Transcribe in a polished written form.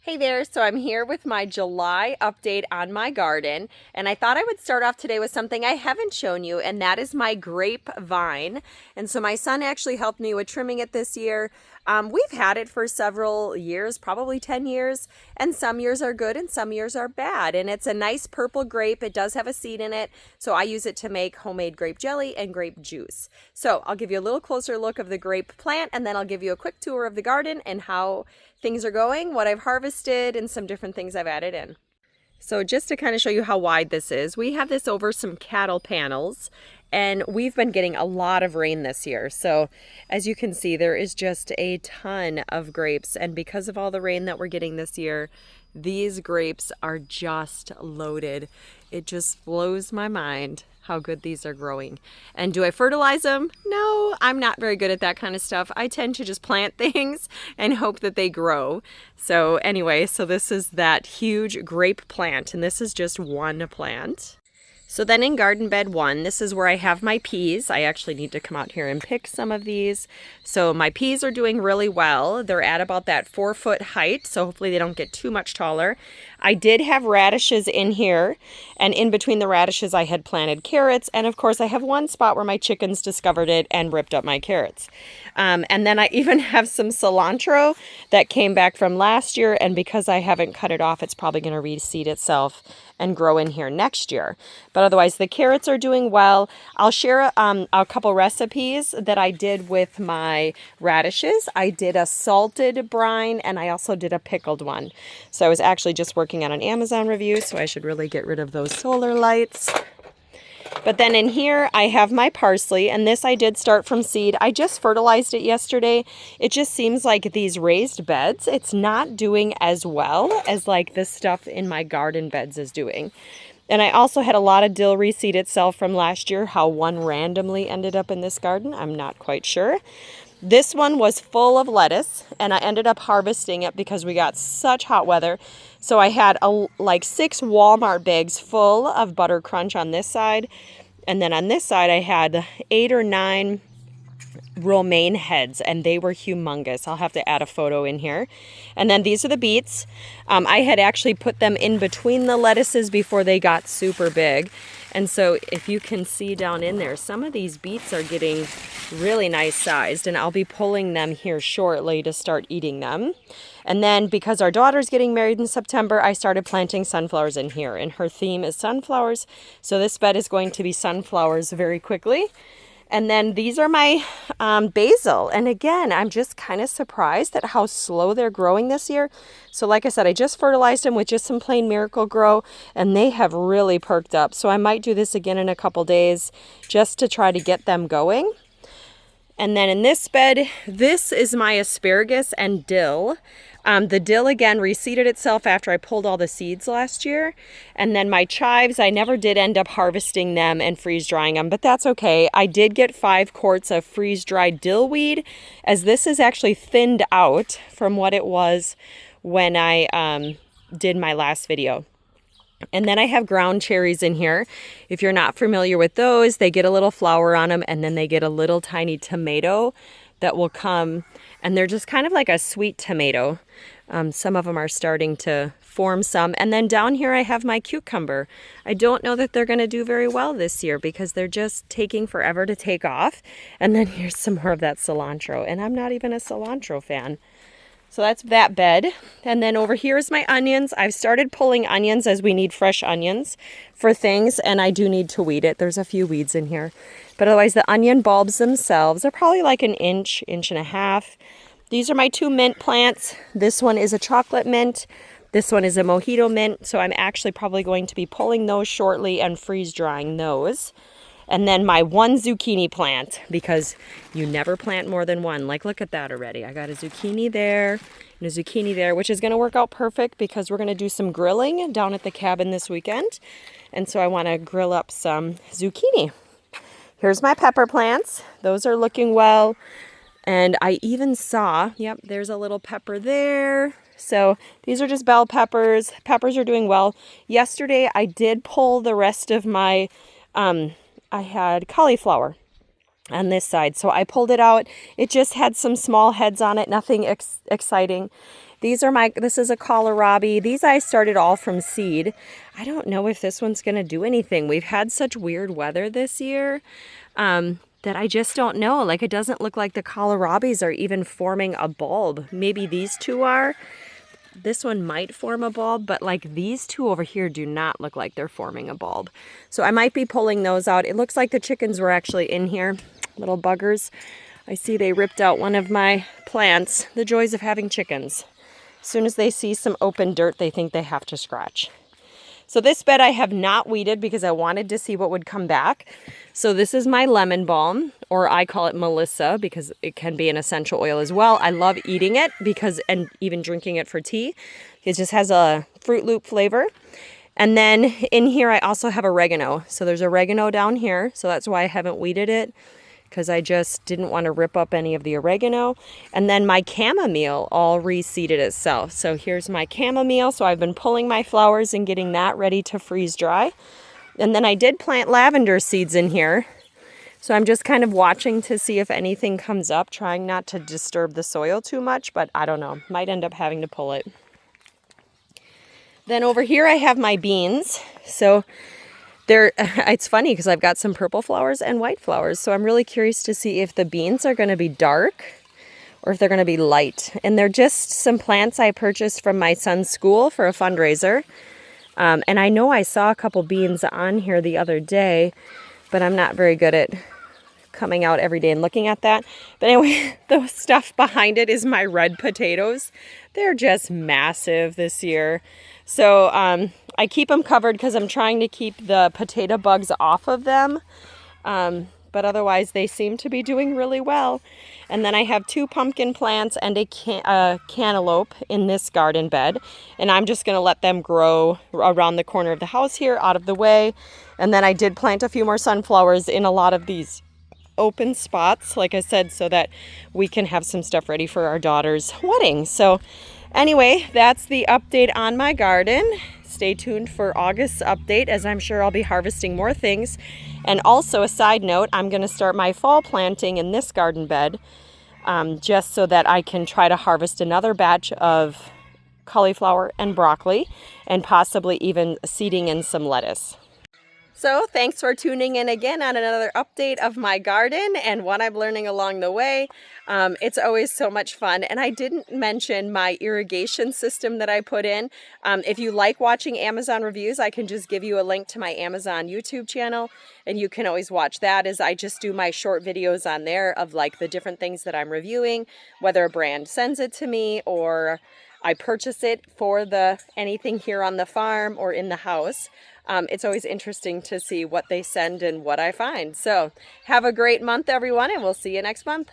Hey there, so I'm here with my July update on my garden, and I thought I would start off today with something I haven't shown you, and that is my grapevine. And so my son actually helped me with trimming it this year. We've had it for several years, probably 10 years, and some years are good and some years are bad. And it's a nice purple grape. It does have a seed in it, so I use it to make homemade grape jelly and grape juice. So I'll give you a little closer look of the grape plant, and then I'll give you a quick tour of the garden and how things are going, what I've harvested, and some different things I've added in. So just to kind of show you how wide this is, we have this over some cattle panels, and we've been getting a lot of rain this year. So as you can see, there is just a ton of grapes, and because of all the rain that we're getting this year, these grapes are just loaded. It just blows my mind how good these are growing. And do I fertilize them? No, I'm not very good at that kind of stuff. I tend to just plant things and hope that they grow. So anyway, so this is that huge grape plant, and this is just one plant. So then in garden bed 1, this is where I have my peas. I actually need to come out here and pick some of these. So my peas are doing really well. They're at about that 4-foot height, so hopefully they don't get too much taller. I did have radishes in here, and in between the radishes I had planted carrots, and of course I have one spot where my chickens discovered it and ripped up my carrots. And then I even have some cilantro that came back from last year, and because I haven't cut it off, it's probably going to reseed itself and grow in here next year. But otherwise, the carrots are doing well. I'll share a couple recipes that I did with my radishes. I did a salted brine, and I also did a pickled one. So I was actually just working on an Amazon review, so I should really get rid of those solar lights. But then in here, I have my parsley, and this I did start from seed. I just fertilized it yesterday. It just seems like these raised beds, it's not doing as well as like the stuff in my garden beds is doing. And I also had a lot of dill reseed itself from last year. How one randomly ended up in this garden, I'm not quite sure. This one was full of lettuce, and I ended up harvesting it because we got such hot weather. So I had like 6 Walmart bags full of butter crunch on this side. And then on this side, I had 8 or 9 romaine heads, and they were humongous. I'll have to add a photo in here. And then these are the beets. I had actually put them in between the lettuces before they got super big. And so if you can see down in there, some of these beets are getting really nice sized, and I'll be pulling them here shortly to start eating them. And then because our daughter's getting married in September, I started planting sunflowers in here, and her theme is sunflowers. So this bed is going to be sunflowers very quickly. And then these are my basil. And again, I'm just kind of surprised at how slow they're growing this year. So like I said, I just fertilized them with just some plain Miracle-Gro, and they have really perked up. So I might do this again in a couple days just to try to get them going. And then in this bed, this is my asparagus and dill. The dill, again, reseeded itself after I pulled all the seeds last year. And then my chives, I never did end up harvesting them and freeze drying them, but that's okay. I did get 5 quarts of freeze-dried dill weed, as this is actually thinned out from what it was when I did my last video. And then I have ground cherries in here. If you're not familiar with those, they get a little flower on them, and then they get a little tiny tomato that will come, and they're just kind of like a sweet tomato. Some of them are starting to form some. And then down here I have my cucumber. I don't know that they're going to do very well this year because they're just taking forever to take off. And then here's some more of that cilantro, and I'm not even a cilantro fan. So that's that bed. And then over here is my onions. I've started pulling onions as we need fresh onions for things, and I do need to weed it. There's a few weeds in here. But otherwise, the onion bulbs themselves are probably like an inch, inch and a half. These are my 2 mint plants. This one is a chocolate mint. This one is a mojito mint. So I'm actually probably going to be pulling those shortly and freeze drying those. And then my 1 zucchini plant, because you never plant more than 1. Like, look at that already. I got a zucchini there and a zucchini there, which is going to work out perfect because we're going to do some grilling down at the cabin this weekend. And so I want to grill up some zucchini. Here's my pepper plants. Those are looking well. And I even saw, yep, there's a little pepper there. So these are just bell peppers. Peppers are doing well. Yesterday, I did pull the rest of my, I had cauliflower on this side. So I pulled it out. It just had some small heads on it, nothing exciting. These are this is a kohlrabi. These I started all from seed. I don't know if this one's going to do anything. We've had such weird weather this year that I just don't know. Like, it doesn't look like the kohlrabis are even forming a bulb. Maybe these two are. This one might form a bulb, but like these two over here do not look like they're forming a bulb. So I might be pulling those out. It looks like the chickens were actually in here, little buggers. I see they ripped out one of my plants. The joys of having chickens. As soon as they see some open dirt, they think they have to scratch. So this bed I have not weeded because I wanted to see what would come back. So this is my lemon balm, or I call it Melissa because it can be an essential oil as well. I love eating it and even drinking it for tea. It just has a Fruit Loop flavor. And then in here I also have oregano. So there's oregano down here. So that's why I haven't weeded it, because I just didn't want to rip up any of the oregano. And then my chamomile all reseeded itself. So here's my chamomile. So I've been pulling my flowers and getting that ready to freeze dry. And then I did plant lavender seeds in here. So I'm just kind of watching to see if anything comes up, trying not to disturb the soil too much, but I don't know, might end up having to pull it. Then over here I have my beans. So it's funny because I've got some purple flowers and white flowers. So I'm really curious to see if the beans are going to be dark or if they're going to be light. And they're just some plants I purchased from my son's school for a fundraiser. And I know I saw a couple beans on here the other day, but I'm not very good at coming out every day and looking at that. But anyway, the stuff behind it is my red potatoes. They're just massive this year. So I keep them covered because I'm trying to keep the potato bugs off of them. But otherwise they seem to be doing really well. And then I have 2 pumpkin plants and a cantaloupe in this garden bed. And I'm just going to let them grow around the corner of the house here, out of the way. And then I did plant a few more sunflowers in a lot of these open spots, like I said, so that we can have some stuff ready for our daughter's wedding. So anyway, that's the update on my garden. Stay tuned for August's update, as I'm sure I'll be harvesting more things. And also, a side note, I'm going to start my fall planting in this garden bed, just so that I can try to harvest another batch of cauliflower and broccoli, and possibly even seeding in some lettuce. So thanks for tuning in again on another update of my garden and what I'm learning along the way. It's always so much fun. And I didn't mention my irrigation system that I put in. If you like watching Amazon reviews, I can just give you a link to my Amazon YouTube channel, and you can always watch that, as I just do my short videos on there of like the different things that I'm reviewing, whether a brand sends it to me or I purchase it for anything here on the farm or in the house. It's always interesting to see what they send and what I find. So have a great month, everyone, and we'll see you next month.